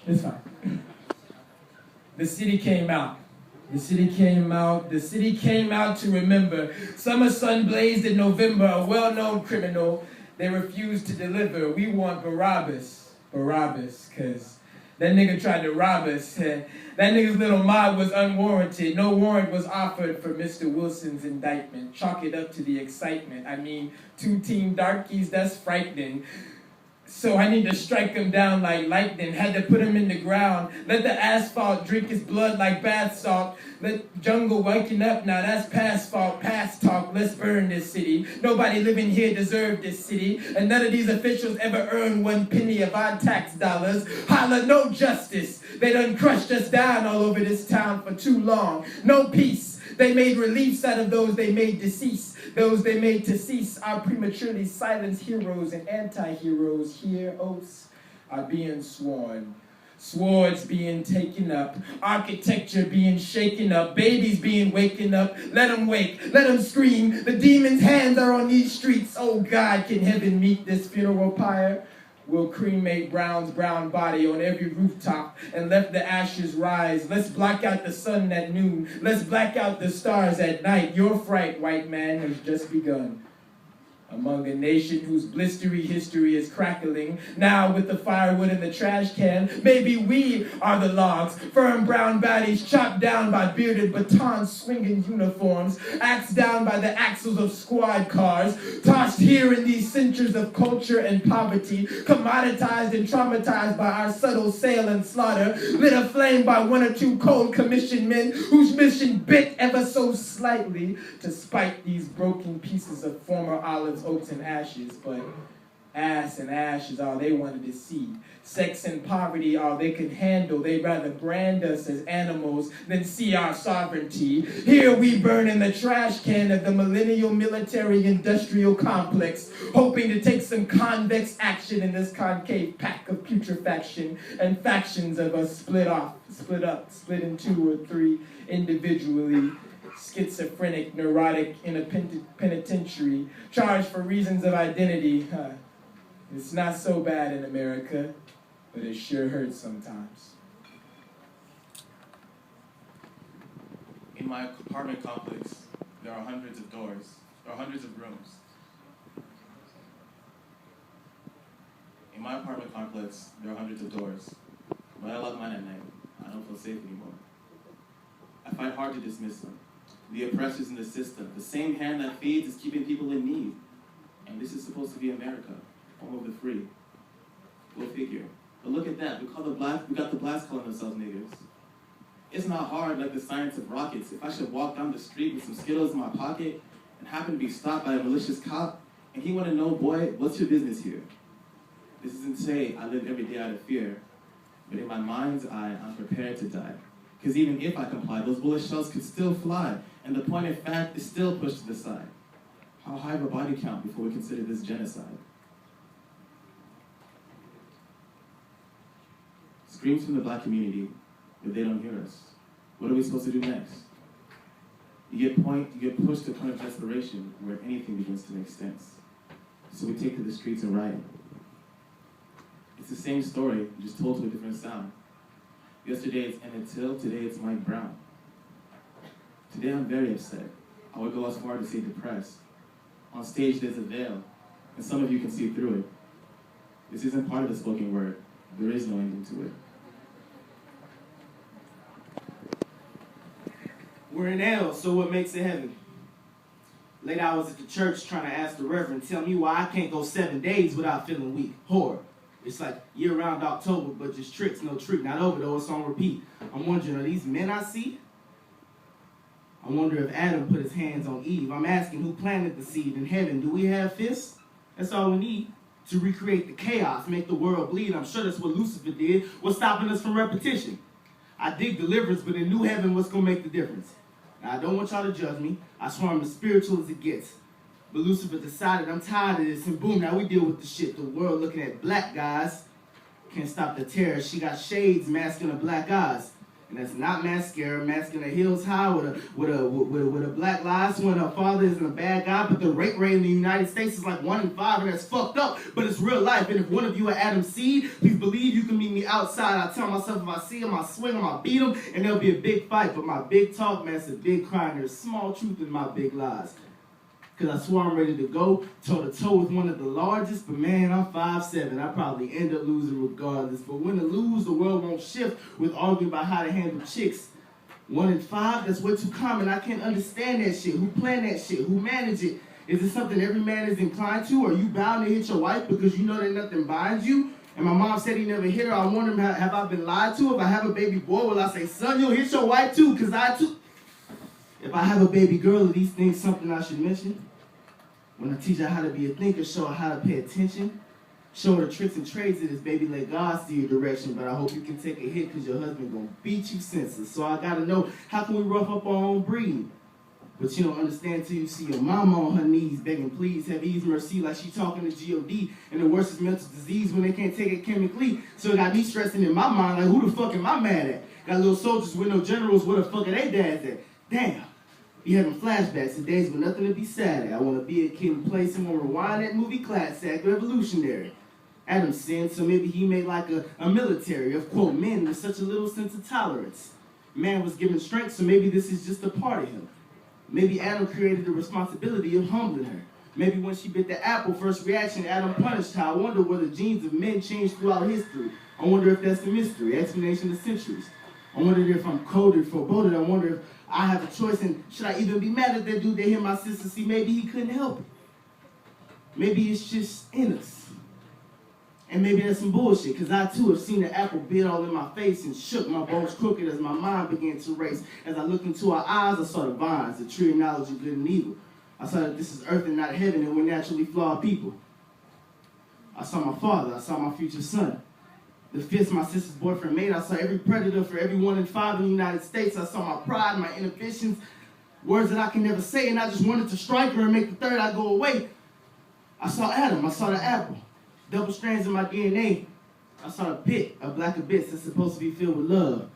It's fine. The city came out. The city came out. The city came out to remember. Summer sun blazed in November, a well-known criminal they refused to deliver. We want Barabbas. Barabbas, because that nigga tried to rob us. That nigga's little mob was unwarranted. No warrant was offered for Mr. Wilson's indictment. Chalk it up to the excitement. I mean, 2 teen darkies, that's frightening. So I need to strike him down like lightning. Had to put him in the ground. Let the asphalt drink his blood like bath salt. Let jungle waking up now. That's past fault, past talk. Let's burn this city. Nobody living here deserved this city. And none of these officials ever earned 1 penny of our tax dollars. Holla, no justice. They done crushed us down all over this town for too long. No peace. They made reliefs out of those they made deceased. Those they made to cease. Our prematurely silenced heroes and anti-heroes here, oaths are being sworn. Swords being taken up. Architecture being shaken up. Babies being waken up. Let them wake. Let them scream. The demon's hands are on these streets. Oh God, can heaven meet this funeral pyre? We'll cremate Brown's brown body on every rooftop and let the ashes rise. Let's block out the sun at noon. Let's black out the stars at night. Your fright, white man, has just begun. Among a nation whose blistery history is crackling, now with the firewood in the trash can, maybe we are the logs, firm brown bodies chopped down by bearded baton-swinging uniforms, axed down by the axles of squad cars, tossed here in these centers of culture and poverty, commoditized and traumatized by our subtle sale and slaughter, lit aflame by 1 or 2 cold commissioned men whose mission bit ever so slightly to spite these broken pieces of former olives, oats, and ashes, but ass and ash is all they wanted to see. Sex and poverty, all they could handle. They'd rather brand us as animals than see our sovereignty. Here we burn in the trash can of the millennial military-industrial complex, hoping to take some convex action in this concave pack of putrefaction, and factions of us split up, split in 2 or 3 individually. Schizophrenic, neurotic, in a penitentiary, charged for reasons of identity. It's not so bad in America, but it sure hurts sometimes. In my apartment complex, there are hundreds of doors, or hundreds of rooms. In my apartment complex, there are hundreds of doors, but I lock mine at night. I don't feel safe anymore. I fight hard to dismiss them. The oppressors in the system. The same hand that feeds is keeping people in need. And this is supposed to be America, home of the free. Go figure. But look at that. We got the blacks calling themselves niggers. It's not hard like the science of rockets. If I should walk down the street with some Skittles in my pocket and happen to be stopped by a malicious cop, and he want to know, boy, what's your business here? This isn't to say I live every day out of fear, but in my mind's eye, I'm prepared to die. Because even if I comply, those bullet shells could still fly, and the point of fact is still pushed to the side. How high of a body count before we consider this genocide? Screams from the black community, but they don't hear us. What are we supposed to do next? You get pushed to a point of desperation where anything begins to make sense. So we take to the streets and riot. It's the same story, just told to a different sound. Yesterday it's Emmett Till, today it's Mike Brown. Today I'm very upset. I would go as far to say depressed. On stage there's a veil, and some of you can see through it. This isn't part of the spoken word. There is no ending to it. We're in hell, so what makes it heaven? Late hours at the church trying to ask the reverend, tell me why I can't go 7 days without feeling weak. Horror. It's like year-round October, but just tricks, no treat. Not over though, it's on repeat. I'm wondering, are these men I see? I wonder if Adam put his hands on Eve. I'm asking who planted the seed in heaven. Do we have fists? That's all we need to recreate the chaos, make the world bleed. I'm sure that's what Lucifer did. What's stopping us from repetition? I dig deliverance, but in new heaven, what's going to make the difference? Now, I don't want y'all to judge me. I swear I'm as spiritual as it gets. But Lucifer decided I'm tired of this, and boom, now we deal with the shit. The world looking at black guys. Can't stop the terror. She got shades masking her black eyes. And that's not mascara, masking her heels high with a black lies when her father isn't a bad guy, but the rape rate in the United States is like 1 in 5, and that's fucked up, but it's real life. And if one of you are Adam C, please believe you can meet me outside. I tell myself if I see him, I swing him, I beat him, and there'll be a big fight. But my big talk, man, it's a big cry, and there's small truth in my big lies. Because I swore I'm ready to go toe-to-toe with one of the largest, but man, I'm 5'7". I probably end up losing regardless. But when to lose, the world won't shift with arguing about how to handle chicks. 1 in 5, that's way too common. I can't understand that shit. Who planned that shit? Who managed it? Is it something every man is inclined to? Are you bound to hit your wife because you know that nothing binds you? And my mom said he never hit her. I wonder, have I been lied to? If I have a baby boy, will I say, son, you'll hit your wife too, because I too. If I have a baby girl, are these things something I should mention? When I teach her how to be a thinker, show her how to pay attention, show her the tricks and trades of this baby, let God see your direction, but I hope you can take a hit because your husband gonna beat you senseless. So I gotta know, how can we rough up our own breed? But you don't understand till you see your mama on her knees begging, please have ease, mercy, like she talking to G.O.D. And the worst is mental disease when they can't take it chemically. So it got me stressing in my mind, like who the fuck am I mad at? Got little soldiers with no generals, where the fuck are they dads at? Damn. Be having flashbacks to days with nothing to be sad at. I want to be a kid in place and want to rewind that movie classic, Revolutionary. Adam sinned, so maybe he made like a military of, quote, men with such a little sense of tolerance. Man was given strength, so maybe this is just a part of him. Maybe Adam created the responsibility of humbling her. Maybe when she bit the apple, first reaction, Adam punished her. I wonder whether genes of men changed throughout history. I wonder if that's the mystery, explanation of centuries. I wonder if I'm coded, foreboded. I wonder if I have a choice, and should I even be mad at that dude that hit my sister? See, maybe he couldn't help it. Maybe it's just in us. And maybe that's some bullshit, because I too have seen the apple bit all in my face and shook my bones crooked as my mind began to race. As I looked into her eyes, I saw the vines, the tree of knowledge of good and evil. I saw that this is earth and not heaven, and we're naturally flawed people. I saw my father, I saw my future son. The fist my sister's boyfriend made. I saw every predator for every 1 in 5 in the United States. I saw my pride, my inhibitions, words that I can never say, and I just wanted to strike her and make the third eye go away. I saw Adam. I saw the apple. Double strands in my DNA. I saw a pit of black abyss that's supposed to be filled with love.